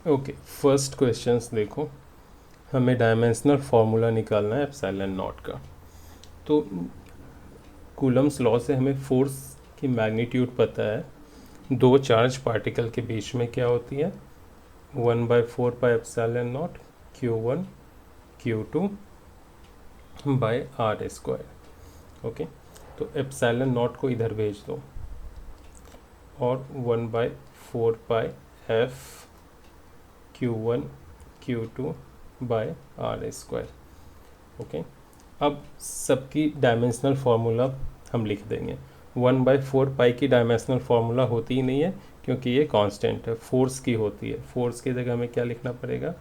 Okay, first questions देखो। हमें dimensional formula निकालना है एप्सिलॉन नॉट का। तो कूलम्स लॉ से हमें फोर्स की मैग्नीट्यूड पता है। दो चार्ज पार्टिकल के बीच में क्या होती है, 1/4 pi epsilon naught Q1 Q2 by are square. Okay, तो एप्सिलॉन नॉट को इधर भेज दो और 1/4 pi F Q1 Q2 by are square. Okay, अब सबकी डायमेंशनल फार्मूला हम लिख देंगे। 1/4 पाई की डायमेंशनल फार्मूला होती ही नहीं है क्योंकि ये कांस्टेंट है, फोर्स की होती है। फोर्स की जगह हमें क्या लिखना पड़ेगा,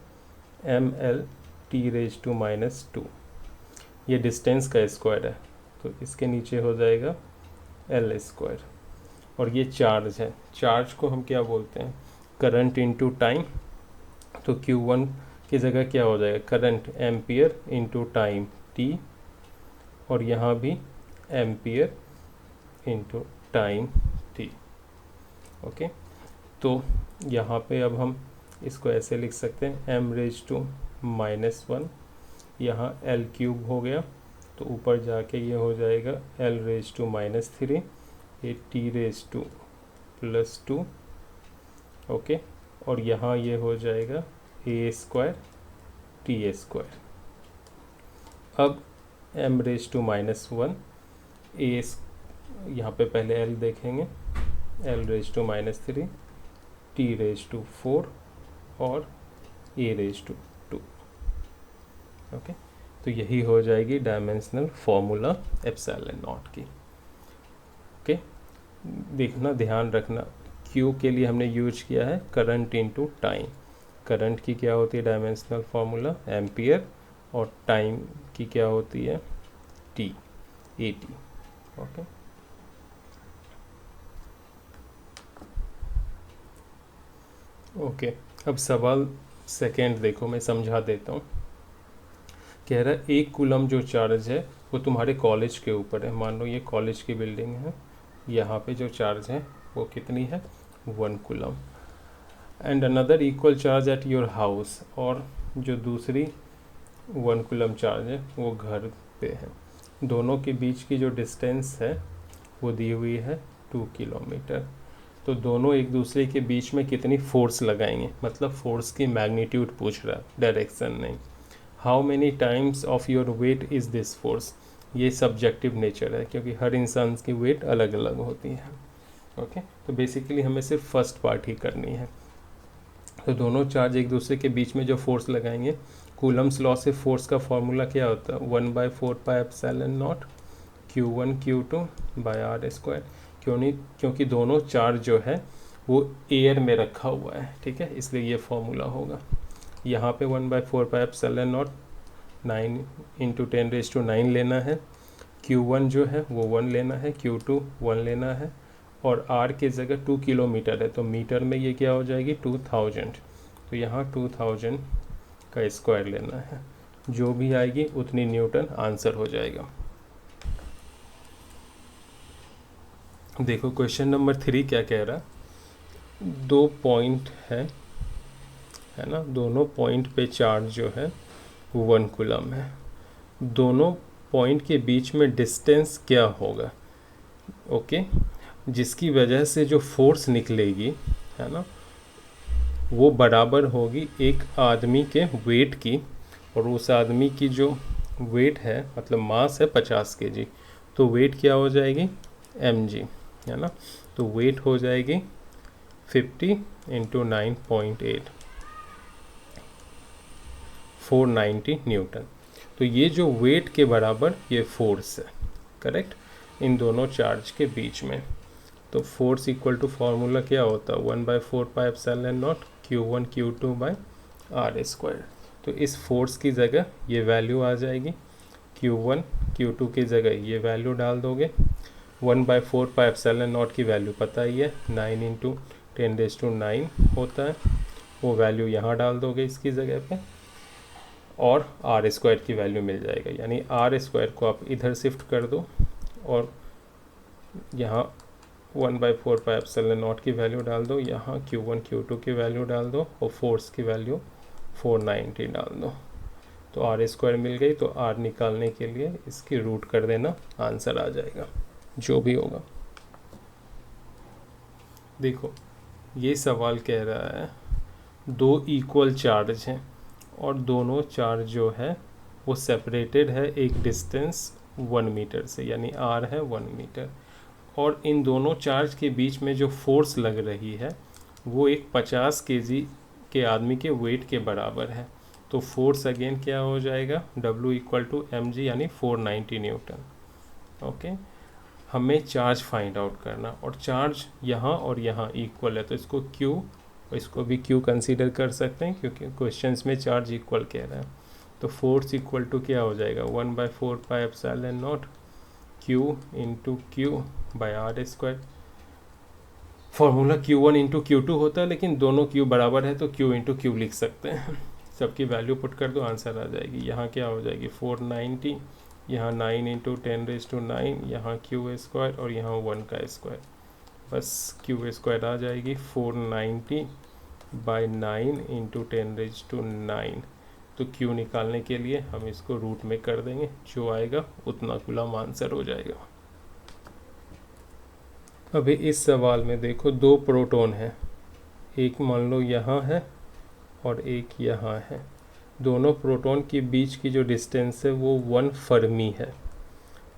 mL/T⁻²। ये डिस्टेंस का स्क्वायर है तो इसके नीचे हो जाएगा एल स्क्वायर। और ये चार्ज है, चार्ज को हम क्या बोलते हैं, करंट इनटू टाइम। तो Q1 की जगह क्या हो जाएगा, current ampere into time t, और यहाँ भी ampere into time t। Okay, तो यहाँ पे अब हम इसको ऐसे लिख सकते हैं m⁻⁻1, यहाँ L³ हो गया तो ऊपर जाके ये हो जाएगा L⁻⁻3, ये T⁻²। ओके, और यहाँ ये हो जाएगा a² T²। अब m⁻⁻1 a, यहाँ पे पहले L देखेंगे, L⁻⁻3 T⁻4 और a⁻²। ओके, तो यही हो जाएगी डायमेंशनल फॉर्मूला एप्सिलॉन नॉट की। ओके, देखना, ध्यान रखना, Q के लिए हमने यूज किया है करंट इनटू टाइम। करंट की क्या होती है डायमेंशनल फार्मूला, एम्पियर, और टाइम की क्या होती है, T, AT। ओके, ओके, अब सवाल सेकेंड देखो, मैं समझा देता हूँ। कह रहा है एक कूलम जो चार्ज है वो तुम्हारे कॉलेज के ऊपर है। मान लो ये कॉलेज की बिल्डिंग है, यहाँ पे जो चार्ज है वो कितनी है, 1 coulomb. And another equal charge at your house, और जो दूसरी 1 कूलम चार्ज है वो घर पे है। दोनों के बीच की जो डिस्टेंस है वो दी हुई है 2 किलोमीटर। तो दोनों एक दूसरे के बीच में कितनी फोर्स लगाएंगे, मतलब फोर्स की मैग्नीट्यूड पूछ रहा है, डायरेक्शन नहीं। How many times of your weight is this force, ये सब्जेक्टिव नेचर है क्योंकि हर इंसान की वेट अलग अलग होती है। ओके, तो बेसिकली हमें सिर्फ फर्स्ट पार्ट ही करनी है। तो दोनों चार्ज एक दूसरे के बीच में जो फोर्स लगाएंगे, कूलम्स लॉ से फोर्स का फॉर्मूला क्या होता है, 1/4 pi epsilon naught Q1 Q2 by are square. क्यों नहीं, क्योंकि दोनों चार्ज जो है वो एयर में रखा हुआ है, ठीक है, इसलिए ये फॉर्मूला होगा। यहाँ पे 1/4 पाई एप्सिलॉन नॉट 9 × 10⁻⁹ लेना है, Q1 जो है वो 1 लेना है, Q2 1 लेना है, और R की जगह 2 किलोमीटर है तो मीटर में ये क्या हो जाएगी, 2000। तो यहाँ 2000 का स्क्वायर लेना है, जो भी आएगी उतनी न्यूटन आंसर हो जाएगा। देखो क्वेश्चन नंबर 3 क्या कह रहा, 2 पॉइंट है ना, दोनों पॉइंट पे चार्ज जो है वो 1 कूलम है। दोनों पॉइंट के बीच में डिस्टेंस क्या होगा, ओके, जिसकी वजह से जो फोर्स निकलेगी, है ना, वो बराबर होगी एक आदमी के वेट की। और उस आदमी की जो वेट है, मतलब मास है 50 kg, तो वेट क्या हो जाएगी, mg, है ना। तो वेट हो जाएगी 50 × 9.8, 490 न्यूटन। तो ये जो वेट के बराबर ये फोर्स है, करेक्ट, इन दोनों चार्ज के बीच में। तो फोर्स इक्वल टू फार्मूला क्या होता है, 1/4 pi epsilon naught Q1 Q2 by are square. तो इस फोर्स की जगह ये वैल्यू आ जाएगी, Q1 Q2 की जगह ये वैल्यू डाल दोगे। 1/4 पाई एप्सिलॉन नॉट की वैल्यू पता ही है, 9 × 10⁻⁹ होता है, वो वैल्यू यहाँ डाल दोगे इसकी जगह पे, और आर स्क्वायर की वैल्यू मिल जाएगा। यानी आर स्क्वायर को आप इधर शिफ्ट कर दो और यहाँ 1/4πε0 की वैल्यू डाल दो, यहाँ Q1 Q2 की वैल्यू डाल दो और फोर्स की वैल्यू 490 डाल दो, तो R² मिल गई। तो R निकालने के लिए इसकी रूट कर देना, आंसर आ जाएगा जो भी होगा। देखो ये सवाल कह रहा है दो इक्वल चार्ज हैं और दोनों चार्ज जो है वो सेपरेटेड है एक डिस्टेंस 1 मीटर से, यानी R है 1 मीटर, और इन दोनों चार्ज के बीच में जो फोर्स लग रही है वो एक 50 केजी के आदमी के वेट के बराबर है। तो फोर्स अगेन क्या हो जाएगा, W = mg यानी 490 न्यूटन। ओके, हमें चार्ज फाइंड आउट करना, और चार्ज यहाँ और यहाँ इक्वल है, तो इसको Q, इसको भी Q कंसीडर कर सकते हैं क्योंकि क्वेश्चंस में चार्ज इक्वल कह रहा है। तो फोर्स इक्वल टू क्या हो जाएगा, 1/4πε0 Q into Q/R²। Formula Q1 into Q2 होता है, लेकिन दोनों Q बराबर है तो Q इंटू Q लिख सकते हैं। सबकी वैल्यू पुट कर दो, आंसर आ जाएगी। यहाँ क्या हो जाएगी 490, यहाँ 9 इंटू 10⁹, यहाँ Q² और यहाँ 1 का स्क्वायर, बस Q² आ जाएगी 490/9 इंटू 10⁹। तो Q निकालने के लिए हम इसको रूट में कर देंगे, जो आएगा उतना कूलम आंसर हो जाएगा। अभी इस सवाल में देखो दो प्रोटॉन है, एक मान लो यहाँ है और एक यहाँ है। दोनों प्रोटॉन के बीच की जो डिस्टेंस है वो 1 फर्मी है।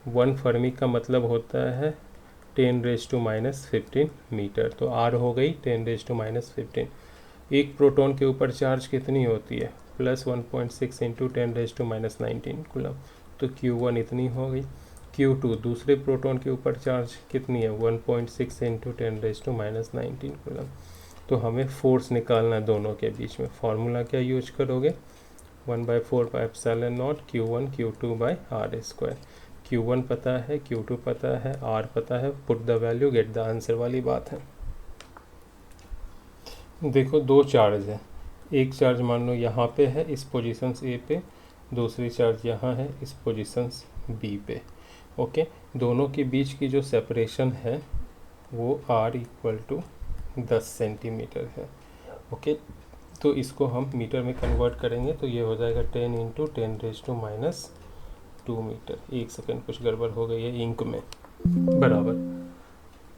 1 फर्मी का मतलब होता है 10⁻⁻15 मीटर, तो R हो गई 10⁻⁻15। एक प्रोटॉन के ऊपर चार्ज कितनी होती है, +1.6 इंटू 10⁻⁻19 कूलम, तो Q1 इतनी हो गई। Q2 दूसरे प्रोटॉन के ऊपर चार्ज कितनी है, 1.6 इंटू 10⁻⁻19 कूलम। तो हमें फोर्स निकालना है दोनों के बीच में। फार्मूला क्या यूज करोगे, 1/4πε0 Q1 Q2/R²। Q1 पता है, Q2 पता है, R पता है, put the value get the answer वाली बात है। देखो दो चार्ज है, एक चार्ज मान लो यहाँ पे है इस पोजीशन A पे, दूसरी चार्ज यहाँ है इस पोजीशन B पे। ओके, दोनों के बीच की जो सेपरेशन है वो R = 10 सेंटीमीटर है। ओके, तो इसको हम मीटर में कन्वर्ट करेंगे तो ये हो जाएगा 10 इंटू 10⁻² मीटर। 1 सेकेंड, कुछ गड़बड़ हो गई है इंक में, बराबर।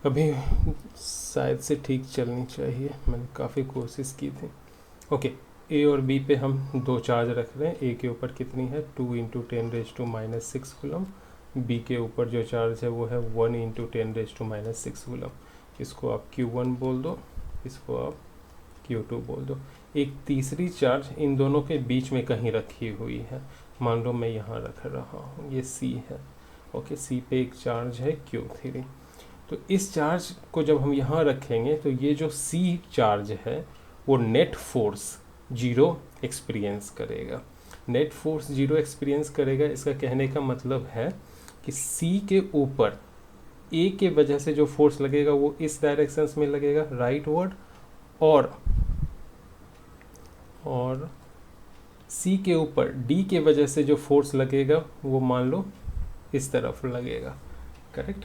अभी शायद से ठीक चलनी चाहिए, मैंने काफ़ी कोशिश की थी। ओके, ए और बी पे हम दो चार्ज रख रहे हैं। ए के ऊपर कितनी है 2 इंटू 10⁻⁻6 कूलम, बी के ऊपर जो चार्ज है वो है 1 इंटू 10⁻⁻6 कूलम। इसको आप Q1 बोल दो, इसको आप Q2 बोल दो। एक तीसरी चार्ज इन दोनों के बीच में कहीं रखी हुई है, मान लो मैं यहाँ रख रहा हूँ, ये C है। ओके, C पे एक चार्ज है Q3। तो इस चार्ज को जब हम यहाँ रखेंगे तो ये जो C चार्ज है वो नेट फोर्स 0 एक्सपीरियंस करेगा। नेट फोर्स 0 एक्सपीरियंस करेगा, इसका कहने का मतलब है कि C के ऊपर A के वजह से जो फोर्स लगेगा वो इस डायरेक्शन में लगेगा, राइट वर्ड, और C के ऊपर D के वजह से जो फोर्स लगेगा वो मान लो इस तरफ लगेगा, करेक्ट।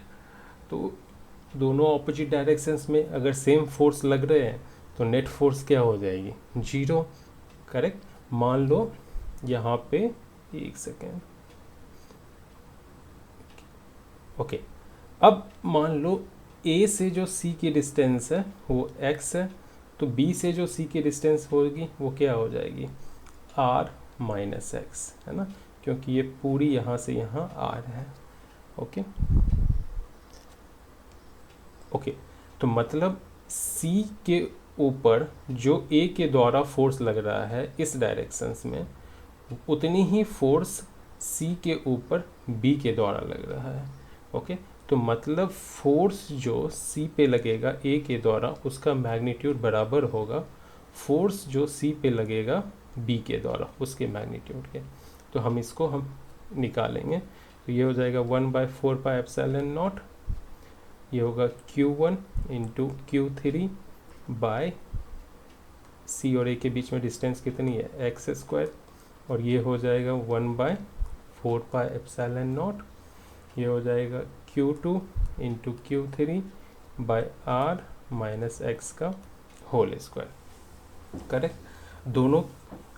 तो दोनों ऑपोजिट डायरेक्शंस में अगर सेम फोर्स लग रहे हैं तो नेट फोर्स क्या हो जाएगी 0, करेक्ट। मान लो यहाँ पे, एक सेकेंड, ओके, अब मान लो A से जो C की डिस्टेंस है वो x है, तो B से जो C की डिस्टेंस होगी वो क्या हो जाएगी R - x, है ना, क्योंकि ये पूरी यहाँ से यहाँ R है। ओके ओके, तो मतलब C के ऊपर जो A के द्वारा फोर्स लग रहा है इस डायरेक्शंस में, उतनी ही फोर्स C के ऊपर B के द्वारा लग रहा है। ओके, तो मतलब फोर्स जो C पे लगेगा A के द्वारा उसका मैग्नीट्यूड बराबर होगा फोर्स जो C पे लगेगा B के द्वारा उसके मैग्नीट्यूड के। तो हम इसको हम निकालेंगे, तो ये हो जाएगा 1/4πε0, ये होगा Q1 into Q3 by C और A के बीच में डिस्टेंस कितनी है x², और ये हो जाएगा 1/4πε0, ये हो जाएगा Q2 into Q3 by r minus x का होल स्क्वायर। करेक्ट। दोनों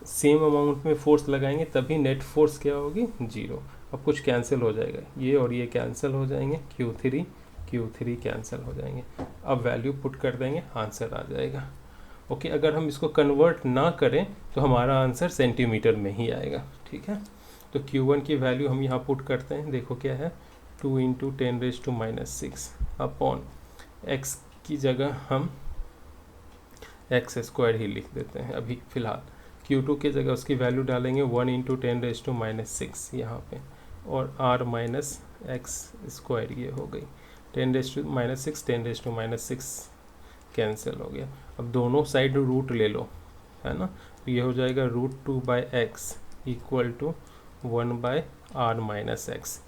सेम अमाउंट में फोर्स लगाएंगे तभी नेट फोर्स क्या होगी, 0। अब कुछ कैंसिल हो जाएगा, ये और ये कैंसिल हो जाएंगे, Q3 कैंसिल हो जाएंगे। अब वैल्यू पुट कर देंगे, आंसर आ जाएगा। ओके, अगर हम इसको कन्वर्ट ना करें तो हमारा आंसर सेंटीमीटर में ही आएगा। ठीक है, तो Q1 की वैल्यू हम यहाँ पुट करते हैं, देखो क्या है, 2 इंटू 10⁻⁻6 अपॉन x की जगह हम x² ही लिख देते हैं अभी फ़िलहाल। Q2 की जगह उसकी वैल्यू डालेंगे 1 इंटू 10⁻⁻6 यहाँ पे, और r माइनस x² ये हो गई, 10⁻⁻6 10⁻⁻6 कैंसिल हो गया। अब दोनों साइड रूट ले लो, है ना, तो ये हो जाएगा √2/x equal to 1/r minus x.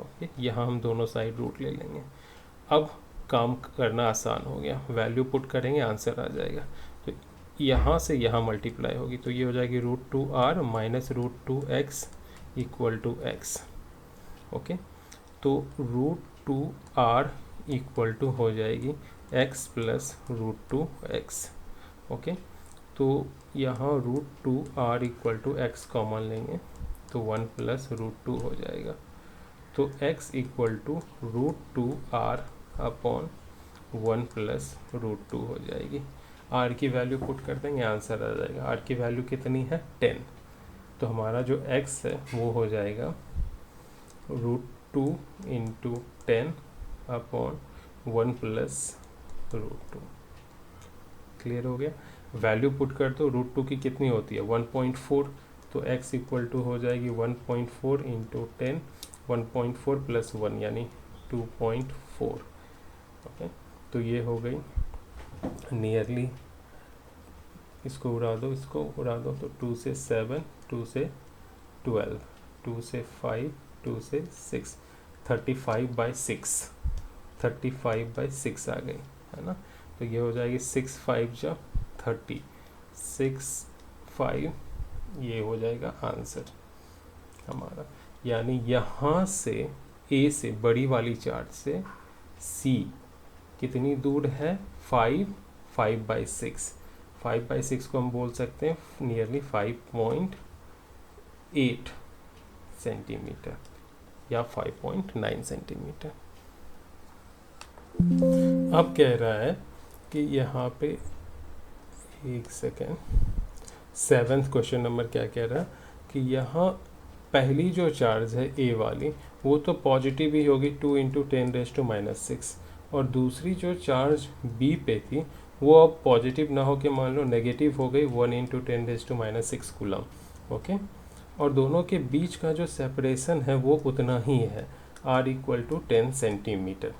Okay, यहाँ हम दोनों साइड रूट ले लेंगे। अब काम करना आसान हो गया, वैल्यू पुट करेंगे, आंसर आ जाएगा। तो यहाँ से यहाँ मल्टीप्लाई होगी, तो ये हो जाएगी √2r minus √2x equal to x। Okay, तो √2r इक्वल टू हो जाएगी x प्लस √2x। ओके, तो यहाँ √2r equal to x common लेंगे तो 1 प्लस √2 हो जाएगा, तो x equal to √2r upon 1 plus √2 हो जाएगी। r की वैल्यू पुट कर देंगे, आंसर आ जाएगा। r की वैल्यू कितनी है, 10। तो हमारा जो x है वो हो जाएगा √2 इंटू 10 अपॉन 1 प्लस √2। क्लियर हो गया। वैल्यू पुट कर दो, √2 की कितनी होती है, 1.4, तो x इक्वल टू हो जाएगी 1.4 इंटू 10, 1.4 प्लस 1 यानी 2.4। ओके, तो ये हो गई नियरली, इसको उड़ा दो, तो 2 से 7, 2 से 12, 2 से 5, 2 से 6, 35/6, 35/6 आ गई, है ना। तो ये हो जाएगी 6 5 जा 30, 6 5, ये हो जाएगा आंसर हमारा। यानी यहाँ से A से, बड़ी वाली चार्ट से C कितनी दूर है, 5/6। 5/6 को हम बोल सकते हैं नियरली 5.8 सेंटीमीटर या 5.9 सेंटीमीटर। अब कह रहा है कि यहाँ पे, एक सेकेंड, 7th क्वेश्चन नंबर क्या कह रहा है कि यहाँ पहली जो चार्ज है A वाली वो तो पॉजिटिव ही होगी, 2 इंटू 10⁻⁻6, और दूसरी जो चार्ज B पे थी वो अब पॉजिटिव ना हो के मान लो नेगेटिव हो गई, 1 इंटू 10⁻⁻6 कूलम। ओके, और दोनों के बीच का जो सेपरेशन है वो उतना ही है, r इक्वल टू 10 सेंटीमीटर।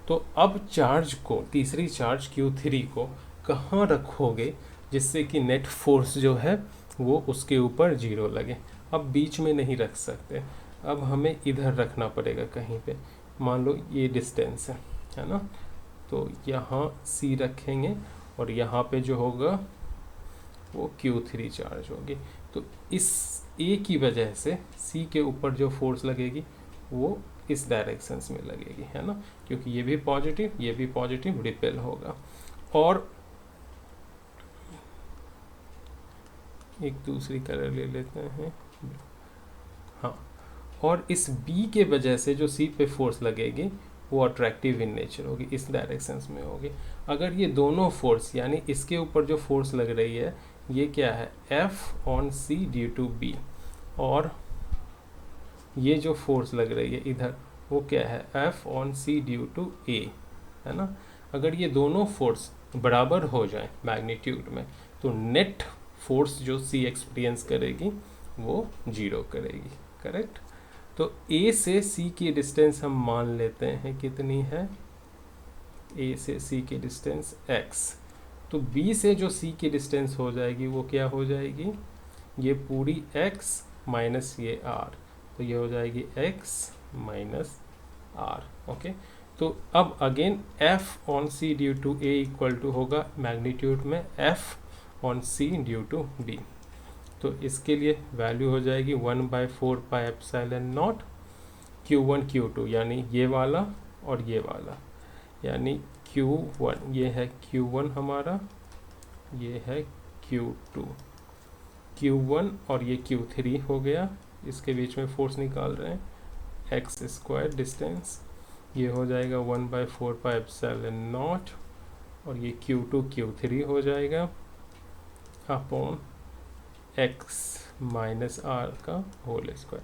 तो अब चार्ज को, तीसरी चार्ज Q3 को कहाँ रखोगे जिससे कि नेट फोर्स जो है वो उसके ऊपर 0 लगे। अब बीच में नहीं रख सकते, अब हमें इधर रखना पड़ेगा कहीं पे। मान लो ये डिस्टेंस है ना, तो यहाँ C रखेंगे और यहाँ पे जो होगा वो Q3 चार्ज होगी। तो इस A की वजह से C के ऊपर जो फोर्स लगेगी वो इस डायरेक्शंस में लगेगी, है ना, क्योंकि ये भी पॉजिटिव रिपेल होगा। और एक दूसरी कलर ले लेते हैं, हाँ, और इस B के वजह से जो C पे फोर्स लगेगी वो अट्रैक्टिव इन नेचर होगी, इस डायरेक्शंस में होगी। अगर ये दोनों फोर्स, यानी इसके ऊपर जो फोर्स लग रही है ये क्या है, F on C due to B, और ये जो फोर्स लग रही है इधर वो क्या है, F on C due to A, है ना। अगर ये दोनों फोर्स बराबर हो जाए मैग्नीट्यूड में तो नेट फोर्स जो C एक्सपीरियंस करेगी वो 0 करेगी। करेक्ट। तो A से C की डिस्टेंस हम मान लेते हैं कितनी है, A से C की डिस्टेंस x, तो B से जो C की डिस्टेंस हो जाएगी वो क्या हो जाएगी, ये पूरी x माइनस ये r, तो ये हो जाएगी x माइनस r। ओके, तो अब again F on C due to A equal to होगा मैग्नीट्यूड में F on C due to B। तो इसके लिए वैल्यू हो जाएगी 1/4πε0 Q1 Q2, यानी ये वाला और ये वाला, यानी Q1, ये है Q1 हमारा, ये है Q2, Q1 और ये Q3 हो गया। इसके बीच में फोर्स निकाल रहे हैं, एक्स स्क्वायर डिस्टेंस, ये हो जाएगा 1/4πε0, और ये Q2 Q3 हो जाएगा अपॉन x माइनस आर का होल स्क्वायर।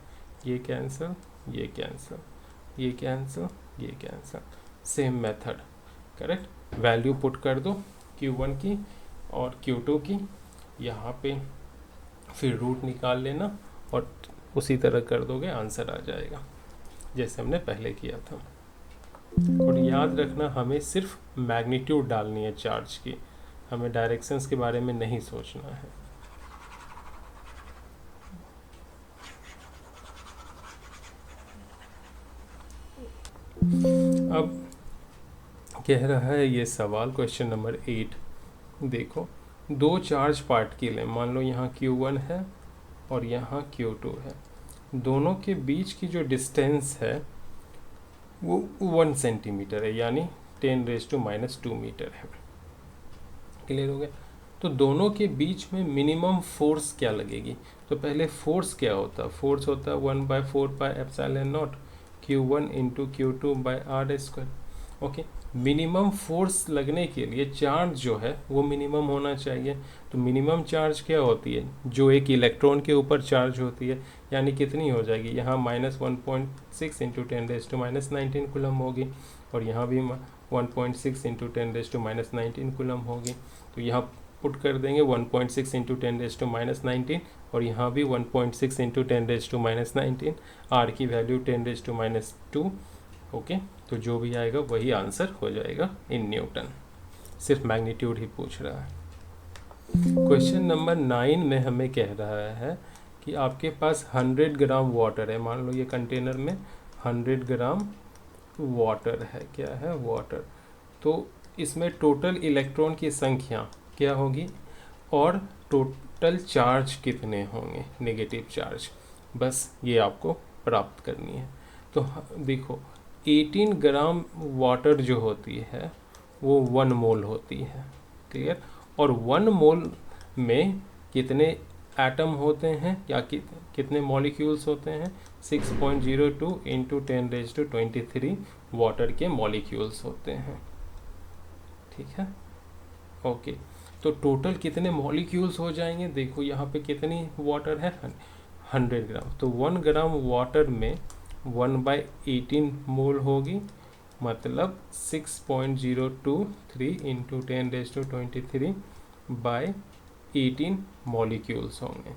ये कैंसिल, ये कैंसिल, ये कैंसिल, ये cancel. Same method, correct. Value put कर दो Q1 की और Q2 की यहाँ पे, फिर रूट निकाल लेना और उसी तरह कर दोगे, आंसर आ जाएगा जैसे हमने पहले किया था। और याद रखना, हमें सिर्फ मैग्नीट्यूड डालनी है चार्ज की, हमें डायरेक्शंस के बारे में नहीं सोचना है। अब कह रहा है ये सवाल, क्वेश्चन नंबर 8, देखो दो चार्ज पार्टिकल है, मान लो यहाँ Q1 है और यहाँ Q2 है, दोनों के बीच की जो डिस्टेंस है वो 1 सेंटीमीटर है, यानी 10⁻⁻² मीटर है। क्लियर हो गया? तो दोनों के बीच में मिनिमम फोर्स क्या लगेगी? तो पहले फोर्स क्या होता है? फोर्स होता है 1/4πε0 Q1 × Q2/r²। Okay, minimum force लगने के लिए चार्ज जो है वो मिनिमम होना चाहिए। तो मिनिमम चार्ज क्या होती है? जो एक इलेक्ट्रॉन के ऊपर चार्ज होती है, यानी कितनी हो जाएगी? यहाँ -1.6 × 10⁻⁹ कूलम होगी, और यहाँ भी 1.6 × 10⁻⁹ कूलम होगी। तो यहाँ पुट कर देंगे 1.6 × 10⁻⁹, और यहाँ भी 1.6 × 10⁻⁹, आर की वैल्यू 10⁻²। ओके, तो जो भी आएगा वही आंसर हो जाएगा इन न्यूटन, सिर्फ मैग्नीट्यूड ही पूछ रहा है। क्वेश्चन नंबर 9 में हमें कह रहा है कि आपके पास 100 ग्राम वाटर है, मान लो ये कंटेनर में 100 ग्राम वाटर है। क्या है? वाटर। तो इसमें टोटल इलेक्ट्रॉन की संख्या क्या होगी और टोटल चार्ज कितने होंगे, नेगेटिव चार्ज, बस ये आपको प्राप्त करनी है। तो देखो 18 ग्राम वाटर जो होती है वो 1 मोल होती है। क्लियर? और 1 मोल में कितने एटम होते हैं या कितने मॉलिक्यूल्स होते हैं? 6.02 × 10⁻23 वाटर के मॉलिक्यूल्स होते हैं। ठीक है, ओके। तो टोटल कितने मॉलिक्यूल्स हो जाएंगे? देखो यहाँ पे कितनी वाटर है? 100 ग्राम। तो 1 ग्राम वाटर में 1/18 मोल होगी, मतलब 6.023 × 10⁻23/18 मॉलिक्यूल्स होंगे।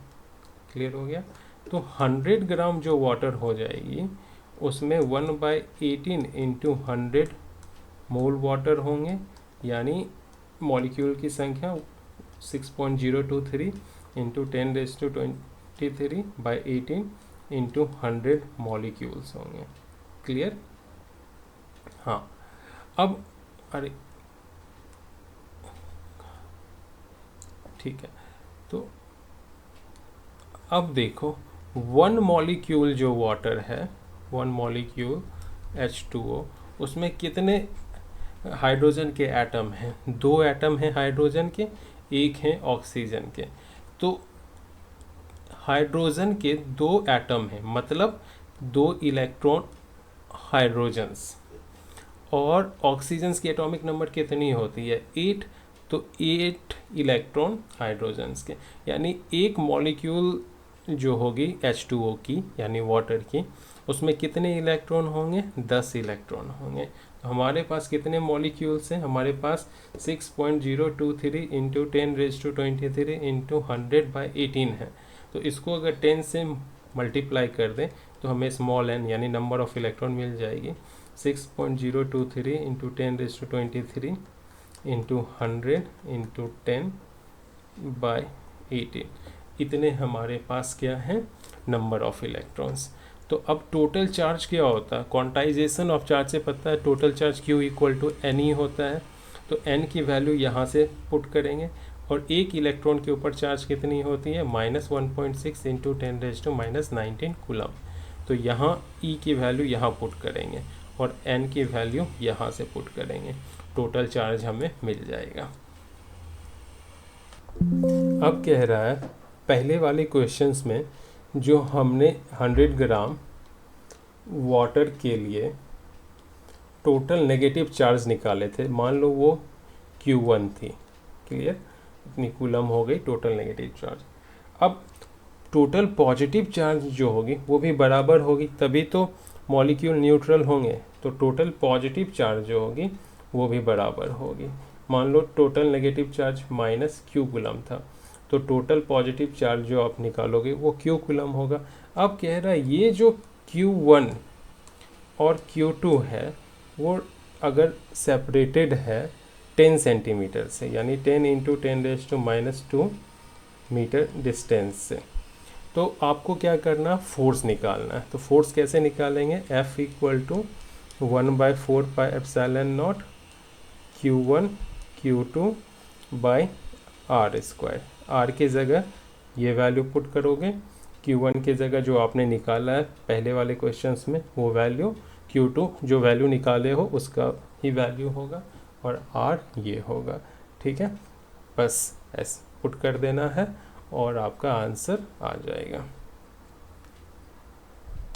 क्लियर हो गया? तो 100 ग्राम जो वाटर हो जाएगी उसमें 1/18 × 100 मोल वाटर होंगे, यानी मॉलिक्यूल की संख्या 6.023 × 10⁻23/18 × 100 मॉलिक्यूल्स होंगे। क्लियर? हाँ, अब अरे ठीक है, तो अब देखो 1 मॉलिक्यूल जो वाटर है, 1 मॉलिक्यूल H2O, उसमें कितने हाइड्रोजन के एटम हैं? 2 एटम हैं हाइड्रोजन के, 1 हैं ऑक्सीजन के। तो हाइड्रोजन के 2 एटम हैं, मतलब 2 इलेक्ट्रॉन हाइड्रोजन्स, और ऑक्सीजन्स की एटॉमिक नंबर कितनी होती है? 8। तो 8 इलेक्ट्रॉन हाइड्रोजन्स के, यानी एक मॉलिक्यूल जो होगी H2O की, यानी वाटर की, उसमें कितने इलेक्ट्रॉन होंगे? 10 इलेक्ट्रॉन होंगे। तो हमारे पास कितने मॉलिक्यूल्स हैं? हमारे पास 6.023 × 10⁻23 × 100/18 है। तो इसको अगर 10 से मल्टीप्लाई कर दें तो हमें स्मॉल n यानी नंबर ऑफ इलेक्ट्रॉन मिल जाएगी। 6.023 × 10⁻23 × 100 × 10/18, इतने हमारे पास क्या है? Number of electrons. तो अब टोटल चार्ज क्या होता है? क्वांटाइजेशन ऑफ चार्ज से पता है टोटल चार्ज Q = N ही होता है। तो N की वैल्यू यहाँ से पुट करेंगे, और एक इलेक्ट्रॉन के ऊपर चार्ज कितनी होती है? -1.6 × 10⁻⁹ कूलम। तो यहाँ E की वैल्यू यहाँ पुट करेंगे और N की वैल्यू यहाँ से पुट करेंगे। टोटल चार्ज हमें मिल जाएगा। अब कह रहा है पहले वाले क्वेश्चंस में जो हमने 100 ग्राम वाटर के लिए टोटल नेगेटिव चार्ज निकाले थे, मान लो वो Q1 थी, क्लियर, इतनी कूलम हो गई टोटल नेगेटिव चार्ज। अब टोटल पॉजिटिव चार्ज जो होगी वो भी बराबर होगी, तभी तो मॉलिक्यूल न्यूट्रल होंगे, तो टोटल पॉजिटिव चार्ज जो होगी वो भी बराबर होगी। मान लो total negative charge -Q coulomb था, तो टोटल पॉजिटिव चार्ज जो आप निकालोगे वो Q कूलम होगा। अब कह रहा है ये जो Q1 और Q2 है वो अगर सेपरेटेड है 10 सेंटीमीटर से, यानी 10 × 10⁻² मीटर डिस्टेंस से, तो आपको क्या करना, फोर्स निकालना है। तो फोर्स कैसे निकालेंगे, F = 1/4πε0 Q1 Q2 R²। R की जगह ये वैल्यू पुट करोगे, Q1 की जगह जो आपने निकाला है पहले वाले क्वेश्चंस में वो वैल्यू, Q2 जो वैल्यू निकाले हो उसका ही वैल्यू होगा, और R ये होगा। ठीक है, बस ऐसे पुट कर देना है और आपका आंसर आ जाएगा।